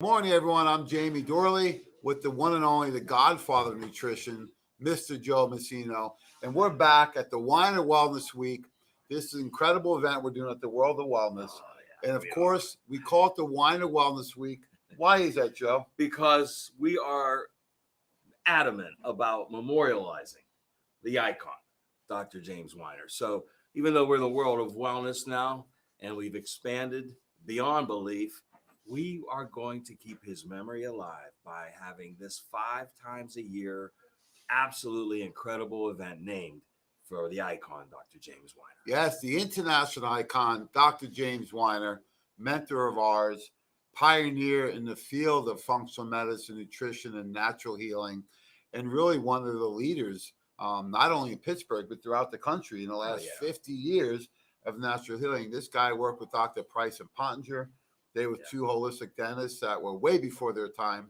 Morning, everyone. I'm Jamie Dorley with the one and only, the Godfather of Nutrition, Mr. Joe Messino. And we're back at the Wine and Wellness Week. This is an incredible event we're doing at the World of Wellness. And of course, we call it the Wine and Wellness Week. Why is that, Joe? Because we are adamant about memorializing the icon, Dr. James Weiner. So even though we're in the world of wellness now and we've expanded beyond belief, we are going to keep his memory alive by having this 5 times a year absolutely incredible event named for the icon, Dr. James Weiner. Yes, the international icon, Dr. James Weiner, mentor of ours, pioneer in the field of functional medicine, nutrition, and natural healing, and really one of the leaders, not only in Pittsburgh, but throughout the country in the last 50 years of natural healing. This guy worked with Dr. Price and Pottinger. They were two holistic dentists that were way before their time.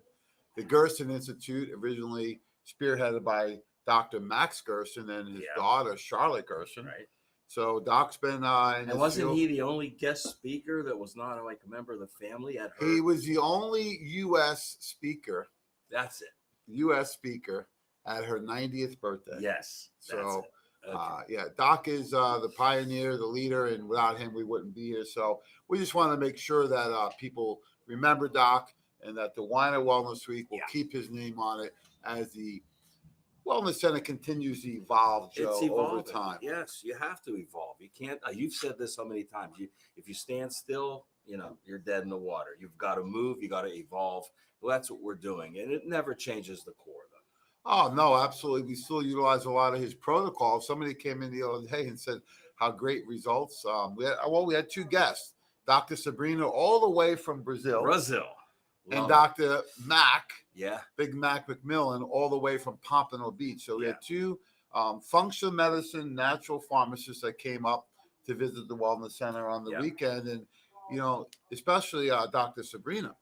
The Gerson Institute, originally spearheaded by Dr. Max Gerson and his daughter, Charlotte Gerson. Right. So Doc's been in and wasn't he the only guest speaker that was not like a member of the family at her? He was the only U.S. speaker. That's it. U.S. speaker at her 90th birthday. Yes. So, Doc is the pioneer, the leader, and without him, we wouldn't be here. So we just want to make sure that people remember Doc and that the Wine and Wellness Week will keep his name on it as the Wellness Center continues to evolve, Joe, over time. Yes, you have to evolve. You can't. You've said this so many times. If you stand still, you're dead in the water. You've got to move. You got to evolve. Well, that's what we're doing, and it never changes the core, though. Oh no, absolutely. We still utilize a lot of his protocols. Somebody came in the other day and said how great results. We had two guests, Dr. Sabrina, all the way from Brazil. And Dr. Mac, Big Mac McMillan, all the way from Pompano Beach. So we had two functional medicine, natural pharmacists that came up to visit the Wellness Center on the weekend. And, especially Dr. Sabrina,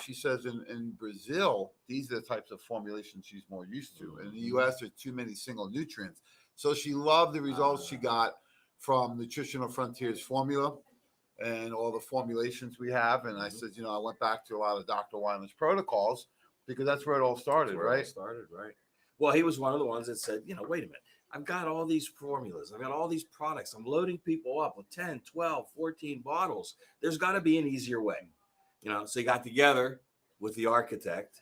she says in Brazil, these are the types of formulations she's more used to. In the U.S., there's too many single nutrients. So she loved the results she got from Nutritional Frontiers formula and all the formulations we have. And I said, I went back to a lot of Dr. Weiner's protocols because that's where it all started, right? Well, he was one of the ones that said, wait a minute. I've got all these formulas. I've got all these products. I'm loading people up with 10, 12, 14 bottles. There's got to be an easier way. So he got together with the architect.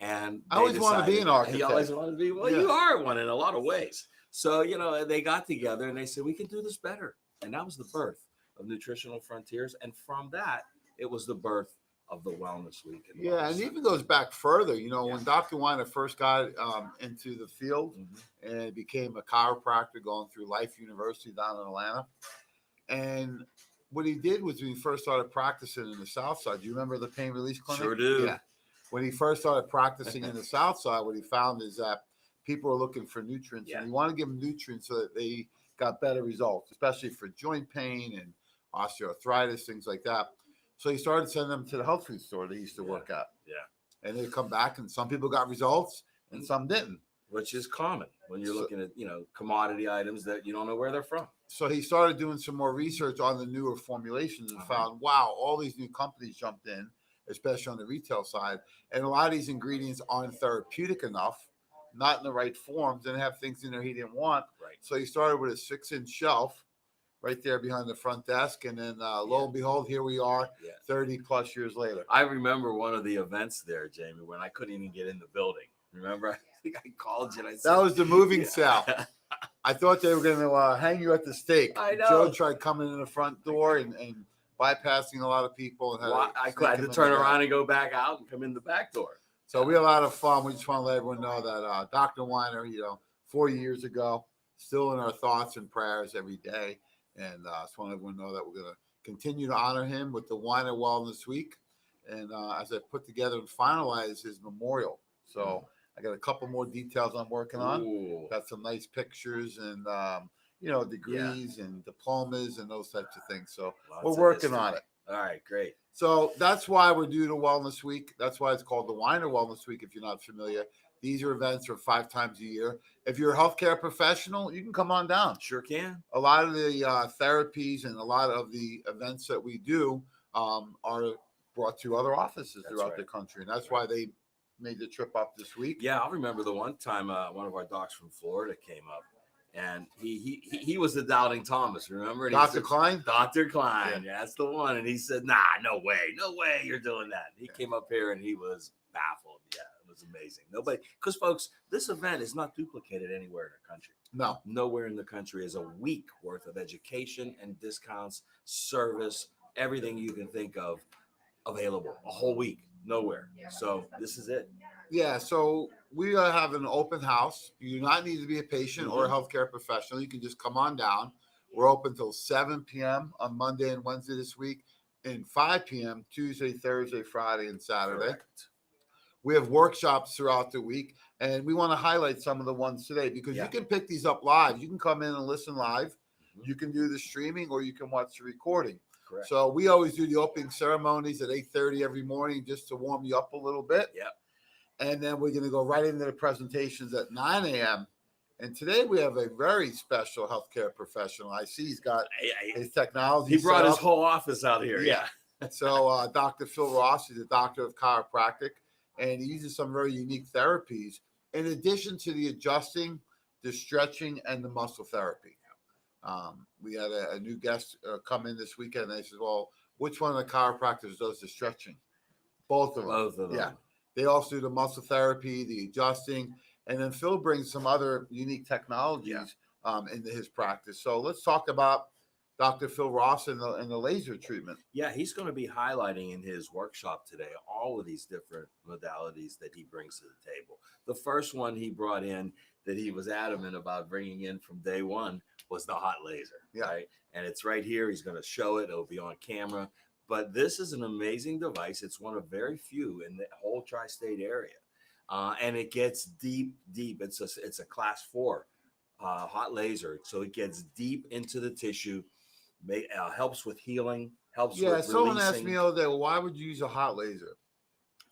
And I always want to be an architect. He always wanted to be. Well, you are one in a lot of ways. So, they got together and they said, we can do this better. And that was the birth of Nutritional Frontiers, and from that, it was the birth of the Wellness Week. And it even goes back further. When Dr. Weiner first got into the field and became a chiropractor going through Life University down in Atlanta, and what he did was when he first started practicing in the South Side. Do you remember the pain release clinic? Sure do. Yeah. When he first started practicing in the South Side, what he found is that people are looking for nutrients, and you want to give them nutrients so that they got better results, especially for joint pain and osteoarthritis, things like that. So he started sending them to the health food store they used to work at. And they'd come back, and some people got results and some didn't. Which is common when you're looking at, commodity items that you don't know where they're from. So he started doing some more research on the newer formulations and found, wow, all these new companies jumped in, especially on the retail side. And a lot of these ingredients aren't therapeutic enough, not in the right forms, and have things in there he didn't want. Right. So he started with a 6-inch shelf right there behind the front desk. And then lo and behold, here we are 30 plus years later. I remember one of the events there, Jamie, when I couldn't even get in the building. Remember? I think I called you and I said, that was the moving cell. I thought they were going to hang you at the stake. I know. Joe tried coming in the front door and bypassing a lot of people. And I had to turn around and go back out and come in the back door. So we had a lot of fun. We just want to let everyone know that Dr. Weiner, 4 years ago, still in our thoughts and prayers every day. And I just want everyone to know that we're going to continue to honor him with the Wine and Wellness Week. And as I put together and finalize his memorial. So I got a couple more details I'm working on. Ooh. Got some nice pictures and, degrees and diplomas and those types of things. So we're working on it. All right, great. So that's why we're doing a Wellness Week. That's why it's called the Wine and Wellness Week, if you're not familiar. These are events are 5 times a year. If you're a healthcare professional, you can come on down. Sure can. A lot of the therapies and a lot of the events that we do are brought to other offices That's throughout right. the country, and that's why they made the trip up this week. Yeah, I remember the one time one of our docs from Florida came up, and he was the doubting Thomas. Remember, and Dr. Klein? Dr. Klein, yeah, that's the one. And he said, "Nah, no way, you're doing that." He came up here and he was baffled. Yeah, it was amazing. Nobody, because folks, this event is not duplicated anywhere in the country. No. Nowhere in the country is a week worth of education and discounts, service, everything you can think of available. A whole week, nowhere. So this is it. Yeah, so we have an open house. You do not need to be a patient or a healthcare professional. You can just come on down. We're open till 7 p.m. on Monday and Wednesday this week, and 5 p.m. Tuesday, Thursday, Friday, and Saturday. Correct. We have workshops throughout the week, and we want to highlight some of the ones today because you can pick these up live. You can come in and listen live. You can do the streaming, or you can watch the recording. Correct. So we always do the opening ceremonies at 8:30 every morning just to warm you up a little bit. Yep. And then we're going to go right into the presentations at 9 a.m. And today we have a very special healthcare professional. I see he's got his technology. He brought his set up. whole office out here. Yeah. So Dr. Phil Ross is a doctor of chiropractic, and he uses some very unique therapies in addition to the adjusting, the stretching, and the muscle therapy. We had a new guest come in this weekend, and they said, well, which one of the chiropractors does the stretching? Both of them. Both of them. Yeah. They also do the muscle therapy, the adjusting, and then Phil brings some other unique technologies into his practice. So let's talk about Dr. Phil Ross and the laser treatment. Yeah, he's going to be highlighting in his workshop today all of these different modalities that he brings to the table. The first one he brought in that he was adamant about bringing in from day one was the hot laser. Yeah. Right? And it's right here. He's going to show it. It'll be on camera. But this is an amazing device. It's one of very few in the whole tri-state area. And it gets deep. It's a class 4 hot laser. So it gets deep into the tissue, helps with healing, helps with releasing. Someone asked me the other day, well, why would you use a hot laser?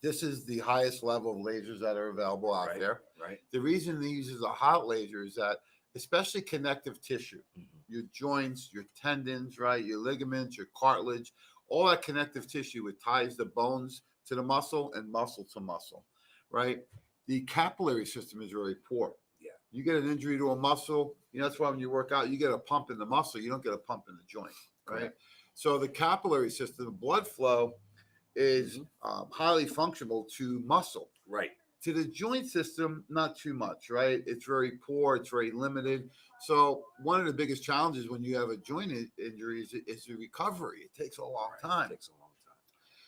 This is the highest level of lasers that are available out there. Right. The reason he uses a hot laser is that, especially connective tissue, your joints, your tendons, right, your ligaments, your cartilage, all that connective tissue, it ties the bones to the muscle and muscle to muscle, right? The capillary system is really poor. Yeah. You get an injury to a muscle, that's why when you work out, you get a pump in the muscle. You don't get a pump in the joint, right? Correct. So the capillary system, the blood flow is highly functional to muscle. Right. To the joint system, not too much, right? It's very poor. It's very limited. So one of the biggest challenges when you have a joint injury is the recovery. It takes a long time. It takes a long time.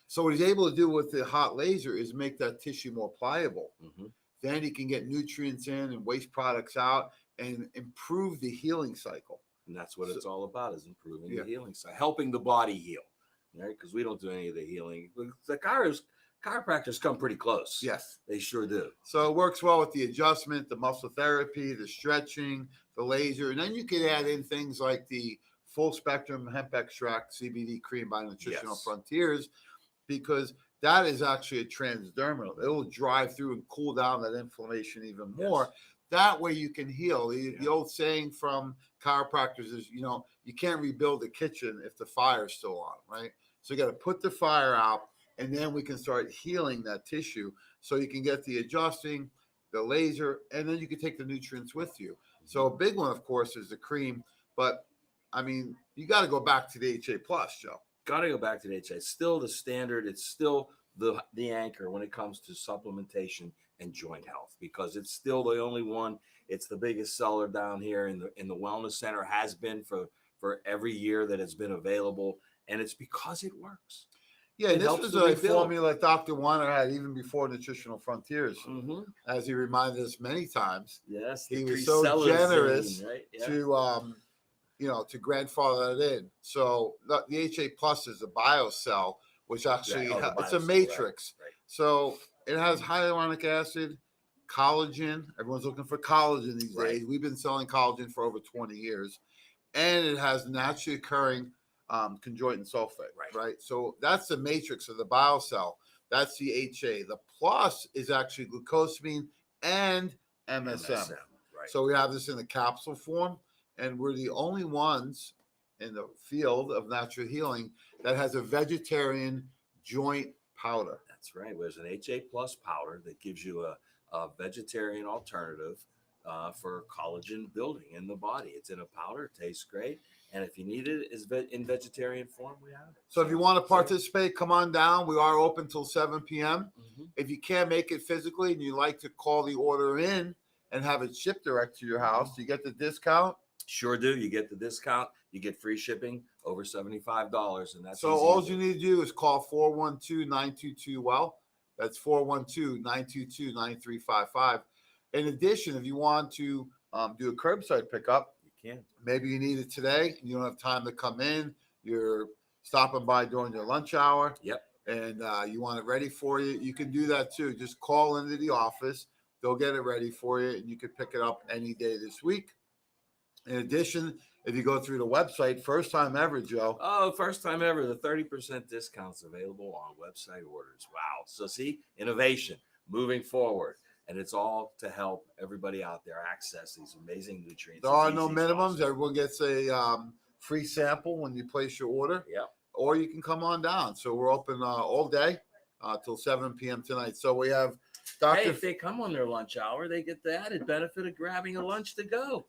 So what he's able to do with the hot laser is make that tissue more pliable. Then he can get nutrients in and waste products out and improve the healing cycle. And that's what it's all about, is improving the healing cycle, helping the body heal, right? Because we don't do any of the healing. The chiropractors come pretty close. Yes. They sure do. So it works well with the adjustment, the muscle therapy, the stretching, the laser. And then you could add in things like the full spectrum hemp extract CBD cream by Nutritional Frontiers, because that is actually a transdermal. It will drive through and cool down that inflammation even more. That way you can heal. The old saying from chiropractors is, you can't rebuild the kitchen if the fire's still on, right? So you got to put the fire out, and then we can start healing that tissue so you can get the adjusting, the laser, and then you can take the nutrients with you. So a big one, of course, is the cream. But, you got to go back to the HA Plus, Joe. Got to go back to the HA. It's still the standard. It's still the anchor when it comes to supplementation and joint health, because it's still the only one. It's the biggest seller down here in the wellness center, has been for every year that it's been available. And it's because it works. Yeah, and this was a formula Dr. Weiner had even before Nutritional Frontiers, as he reminded us many times. Yes, he was so generous to grandfather that in. So the HA Plus is a BioCell, which actually it's a matrix. Right. So it has hyaluronic acid, collagen. Everyone's looking for collagen these days. We've been selling collagen for over 20 years, and it has naturally occurring conjoined sulfate, right? So that's the matrix of the BioCell. That's the HA. The plus is actually glucosamine and MSM. Right. So we have this in the capsule form, and we're the only ones in the field of natural healing that has a vegetarian joint powder. That's right. There's an HA plus powder that gives you a vegetarian alternative for collagen building in the body. It's in a powder, tastes great. And if you need it in vegetarian form, we have it. So if you want to participate, come on down. We are open till 7 p.m. Mm-hmm. If you can't make it physically and you like to call the order in and have it shipped direct to your house, you get the discount. Sure do. You get the discount. You get free shipping over $75, and that's so all you need to do is call 412-922-WELL. That's 412-922-9355. In addition, if you want to do a curbside pickup, you can. Maybe you need it today. You don't have time to come in. You're stopping by during your lunch hour. Yep. And you want it ready for you. You can do that too. Just call into the office. They'll get it ready for you, and you can pick it up any day this week. In addition, if you go through the website, first time ever, Joe. Oh, first time ever. The 30% discounts available on website orders. Wow. So see, innovation moving forward. And it's all to help everybody out there access these amazing nutrients. There are no minimums. Everyone gets a free sample when you place your order. Yeah. Or you can come on down. So we're open all day till 7 p.m. tonight. So we have Dr. Hey, if they come on their lunch hour, they get the added benefit of grabbing a lunch to go.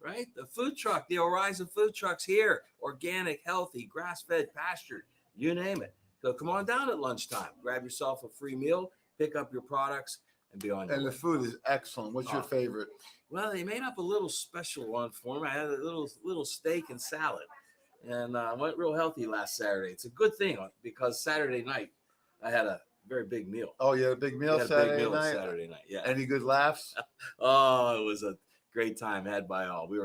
Right? The food truck, the Horizon food truck's here. Organic, healthy, grass-fed, pastured, you name it. So come on down at lunchtime. Grab yourself a free meal, pick up your products, and be on your way. And the food is excellent. What's your favorite? Well, they made up a little special one for me. I had a little steak and salad, and went real healthy last Saturday. It's a good thing because Saturday night I had a very big meal. Oh, you had a big meal Saturday night? Saturday night, yeah. Any good laughs? Oh, it was a great time had by all. We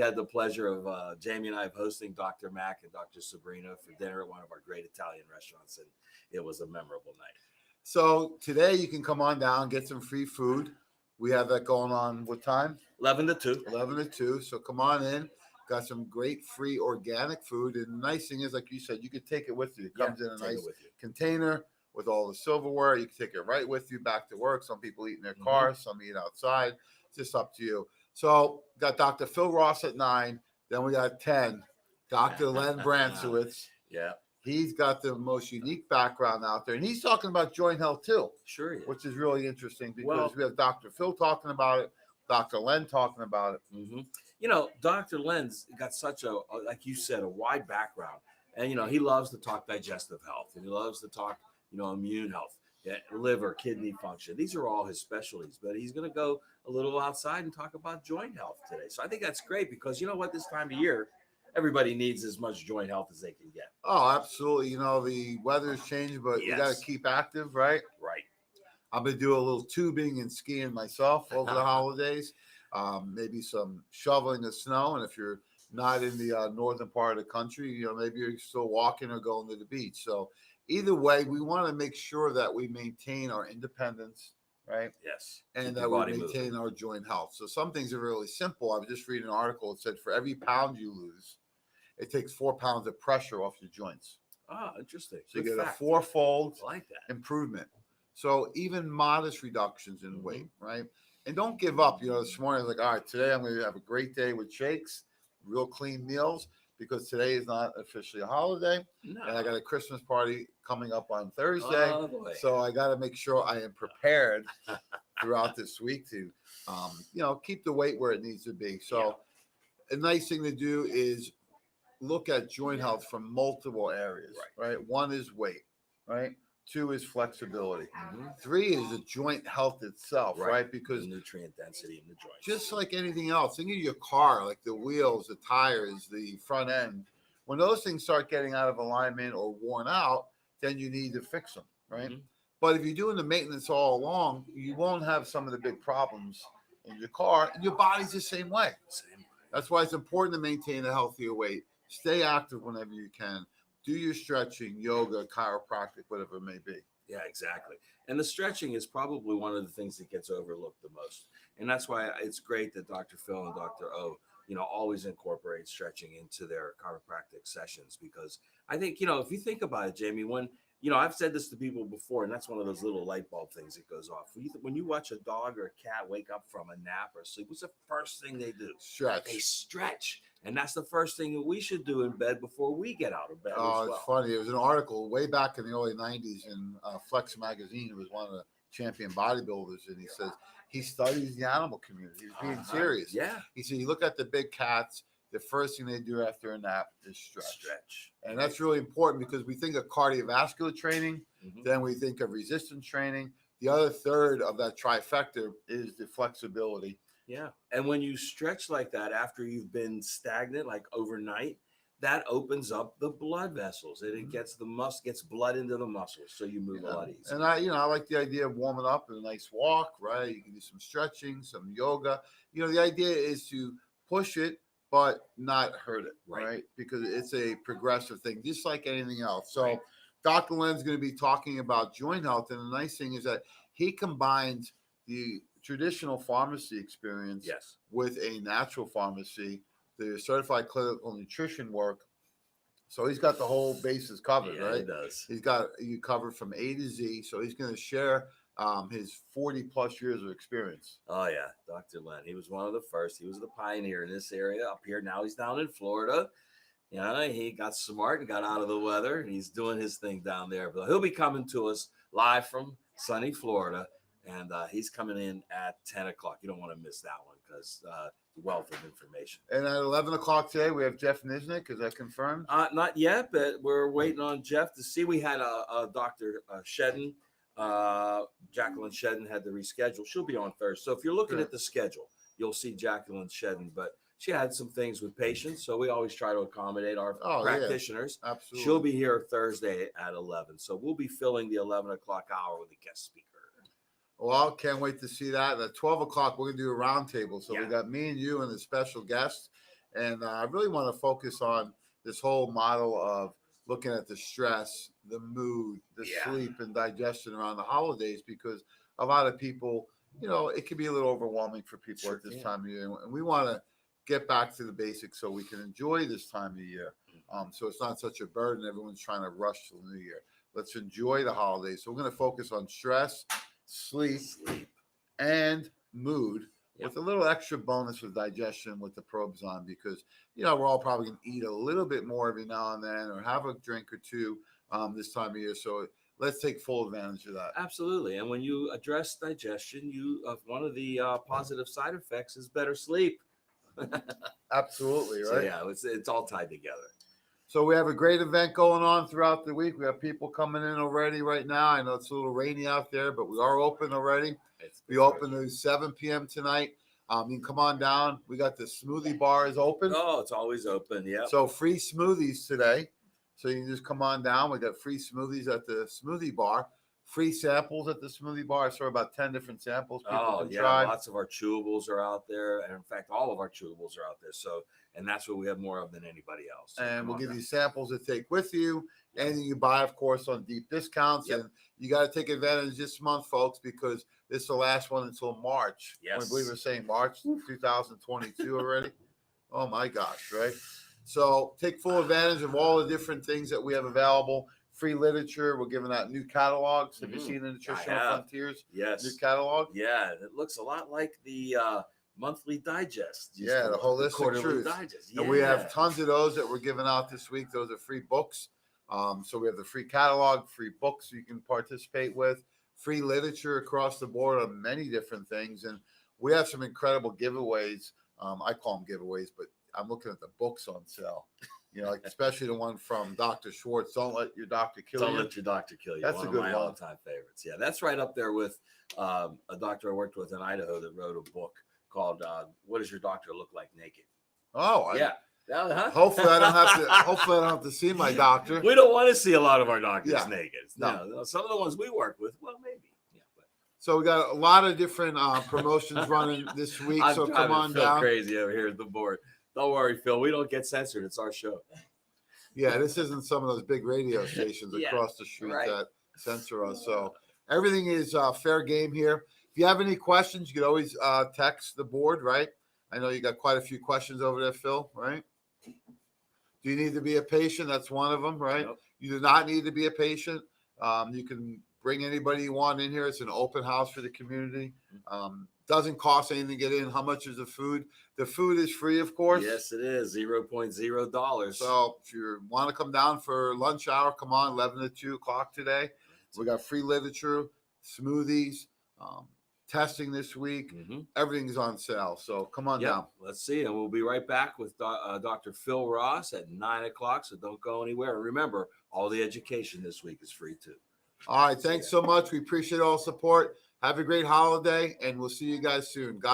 had the pleasure of Jamie and I hosting Dr. Mac and Dr. Sabrina for dinner at one of our great Italian restaurants, and it was a memorable night. So today you can come on down, get some free food. We have that going on. What time? 11 to 2. 11 to 2. So come on in. Got some great free organic food. And the nice thing is, like you said, you could take it with you. It comes in a nice container with all the silverware. You can take it right with you back to work. Some people eat in their car. Some eat outside. It's just up to you. So got Dr. Phil Ross at 9. Then we got 10. Dr. Len Bransowitz. Yeah. He's got the most unique background out there. And he's talking about joint health too. Sure he is. Which is really interesting because we have Dr. Phil talking about it, Dr. Len talking about it. Mm-hmm. You know, Dr. Len's got such a, like you said, a wide background. And, you know, he loves to talk digestive health. And he loves to talk, immune health, liver, kidney function. These are all his specialties. But he's going to go a little outside and talk about joint health today. So I think that's great because, you know what, this time of year, everybody needs as much joint health as they can get. Oh, absolutely. The weather's changed, but you got to keep active, right? Right. I'm going to do a little tubing and skiing myself over the holidays. Maybe some shoveling of snow. And if you're not in the northern part of the country, maybe you're still walking or going to the beach. So either way, we want to make sure that we maintain our independence, right? Yes. And that we maintain our joint health. So some things are really simple. I was just reading an article. It said for every pound you lose, it takes 4 pounds of pressure off your joints. Ah, interesting. So you get a 4-fold improvement. So even modest reductions in weight, right? And don't give up. This morning I was like, all right, today I'm going to have a great day with shakes, real clean meals, because today is not officially a holiday. No. And I got a Christmas party coming up on Thursday. So I got to make sure I am prepared throughout this week to, keep the weight where it needs to be. So a nice thing to do is look at joint health from multiple areas, right? 1 is weight, right? 2 is flexibility. 3 is the joint health itself, right? Because the nutrient density in the joints. Just like anything else, think of your car, like the wheels, the tires, the front end. When those things start getting out of alignment or worn out, then you need to fix them, right? But if you're doing the maintenance all along, you won't have some of the big problems in your car, and your body's the same way. That's why it's important to maintain a healthier weight. Stay active whenever you can. Do your stretching, yoga, chiropractic, whatever it may be. Yeah, exactly. And the stretching is probably one of the things that gets overlooked the most. And that's why it's great that Dr. Phil and Dr. O, always incorporate stretching into their chiropractic sessions, because I think, if you think about it, Jamie, when I've said this to people before, and that's one of those little light bulb things that goes off. When you watch a dog or a cat wake up from a nap or sleep, what's the first thing they do? Stretch. They stretch. And that's the first thing that we should do in bed before we get out of bed as well. It's funny. It was an article way back in the early 90s in Flex magazine. It was one of the champion bodybuilders, and he says he studies the animal community. He's being serious. Yeah. He said, you look at the big cats, the first thing they do after a nap is stretch. And that's really important because we think of cardiovascular training, then we think of resistance training. The other third of that trifecta is the flexibility. Yeah. And when you stretch like that after you've been stagnant, like overnight, that opens up the blood vessels and it gets gets blood into the muscles. So you move a lot easier. And I like the idea of warming up and a nice walk, right? You can do some stretching, some yoga. The idea is to push it, but not hurt it, right? Because it's a progressive thing, just like anything else. So Dr. Len's going to be talking about joint health. And the nice thing is that he combines the traditional pharmacy experience with a natural pharmacy, the certified clinical nutrition work. So he's got the whole bases covered, right? He does. He's got you covered from A to Z. So he's going to share his 40 plus years of experience. Oh yeah, Dr. Len. He was one of the first. He was the pioneer in this area up here. Now he's down in Florida. He got smart and got out of the weather, and he's doing his thing down there. But he'll be coming to us live from sunny Florida, and he's coming in at 10 o'clock. You don't want to miss that one because wealth of information. And at 11 o'clock today, we have Jeff Niznik. Is that confirmed? Not yet, but we're waiting on Jeff to see. We had a Dr. Shedden. Jacqueline Shedden had to reschedule. She'll be on Thursday. So if you're looking at the schedule, you'll see Jacqueline Shedden. But she had some things with patients, so we always try to accommodate our practitioners. Yeah, absolutely. She'll be here Thursday at 11. So we'll be filling the 11 o'clock hour with a guest speaker. Well, can't wait to see that. At 12 o'clock, we're going to do a roundtable. So we got me and you and a special guest. And I really want to focus on this whole model of looking at the stress, the mood, the sleep, and digestion around the holidays, because a lot of people, it can be a little overwhelming for people at this time of year. And we want to get back to the basics so we can enjoy this time of year. So it's not such a burden. Everyone's trying to rush to the new year. Let's enjoy the holidays. So we're going to focus on stress, sleep, and mood, with a little extra bonus with digestion with the probes on, because we're all probably going to eat a little bit more every now and then or have a drink or two this time of year. So let's take full advantage of that. Absolutely. And when you address digestion, one of the positive side effects is better sleep. Absolutely, right? So it's all tied together. So we have a great event going on throughout the week. We have people coming in already right now. I know it's a little rainy out there, but we are open already. We open at 7 p.m. tonight. You can come on down. We got the smoothie bar is open. Oh, it's always open. Yeah. So free smoothies today. So you can just come on down. We got free smoothies at the smoothie bar. Free samples at the smoothie bar. I saw about 10 different samples people can try. Lots of our chewables are out there. And in fact, all of our chewables are out there. So, and that's what we have more of than anybody else. So and we'll give you samples to take with you. And you buy, of course, on deep discounts. And you got to take advantage this month, folks, because this is the last one until March. Yes. I believe we're saying March 2022 already. Oh, my gosh, right? So take full advantage of all the different things that we have available. Free literature. We're giving out new catalogs. Have you seen the Nutritional Frontiers? Yes. New catalog? Yeah. It looks a lot like the monthly digest. The holistic truth. Digest. And we have tons of those that we're giving out this week. Those are free books. So we have the free catalog, free books you can participate with, free literature across the board on many different things. And we have some incredible giveaways. I call them giveaways, but I'm looking at the books on sale. Like especially the one from Dr. Schwartz. Don't let your doctor kill you. Don't let your doctor kill you. That's one a good of my one. all-time favorites. Yeah, that's right up there with a doctor I worked with in Idaho that wrote a book called "What Does Your Doctor Look Like Naked?" Oh, yeah. Hopefully I don't have to see my doctor. We don't want to see a lot of our doctors naked. No, some of the ones we work with, well, maybe. Yeah. So we got a lot of different promotions running this week. So come on down. Crazy over here at the board. Don't worry, Phil. We don't get censored. It's our show. Yeah, this isn't some of those big radio stations across the street that censor us. So everything is fair game here. If you have any questions, you can always text the board, right? I know you got quite a few questions over there, Phil, right? Do you need to be a patient? That's one of them, right? Nope. You do not need to be a patient. You can bring anybody you want in here. It's an open house for the community. Doesn't cost anything to get in. How much is the food? The food is free, of course. Yes, it is $0.0. So if you want to come down for lunch hour, come on, 11 to 2 o'clock today. We got free literature, smoothies, testing this week. Everything's on sale. So come on down. Let's see. And we'll be right back with Dr. Phil Ross at 9 o'clock. So don't go anywhere. And remember, all the education this week is free too. All right. Thanks so much. We appreciate all the support. Have a great holiday, and we'll see you guys soon. God